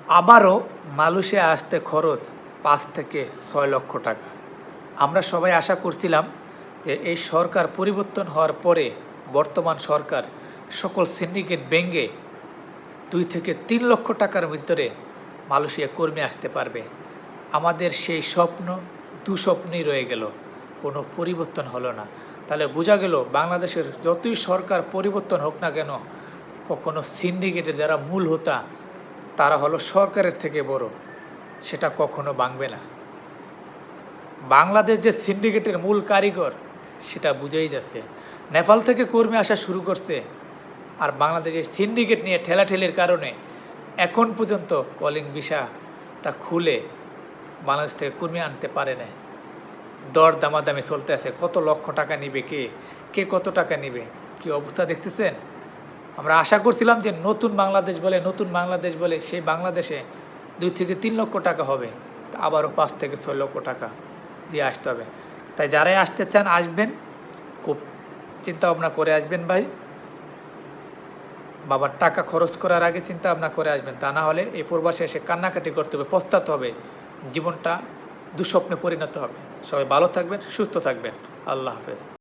আবারও মালয়েশিয়া আসতে খরচ ৫ থেকে ৬ লক্ষ টাকা। আমরা সবাই আশা করছিলাম যে এই সরকার পরিবর্তন হওয়ার পরে বর্তমান সরকার সকল সিন্ডিকেট ভেঙে ২ থেকে ৩ লক্ষ টাকার ভিতরে মালয়েশিয়া কর্মী আসতে পারবে। আমাদের সেই স্বপ্ন দুঃস্বপ্নই রয়ে গেল, কোনো পরিবর্তন হলো না। তাহলে বোঝা গেল বাংলাদেশের যতই সরকার পরিবর্তন হোক না কেন, কখনো সিন্ডিকেটের যারা মূল হোতা তারা হলো সরকারের থেকে বড়, সেটা কখনো ভাঙবে না। বাংলাদেশ যে সিন্ডিকেটের মূল কারিগর সেটা বুঝেই যাচ্ছে। নেপাল থেকে কর্মী আসা শুরু করছে, আর বাংলাদেশের সিন্ডিকেট নিয়ে ঠেলাঠেলির কারণে এখন পর্যন্ত কলিং ভিসাটা খুলে বাংলাদেশ থেকে কর্মী আনতে পারে না। দর দামাদামি চলতে আছে, কত লক্ষ টাকা নিবে কে, কে কত টাকা নিবে, কি অবস্থা দেখতেছেন। আমরা আশা করছিলাম যে নতুন বাংলাদেশ বলে সেই বাংলাদেশে ২ থেকে ৩ লক্ষ টাকা হবে, আবারও ৫ থেকে ৬ লক্ষ টাকা দিয়ে আসতে হবে। তাই যারাই আসতে চান আসবেন, খুব চিন্তা ভাবনা করে আসবেন ভাই। বাবার টাকা খরচ করার আগে চিন্তা ভাবনা করে আসবেন, তা না হলে এই প্রবাসে এসে কান্নাকাটি করতে হবে, পস্তাতে হবে, জীবনটা দুঃস্বপ্নে পরিণত হবে। সবাই ভালো থাকবেন, সুস্থ থাকবেন। আল্লাহ হাফেজ।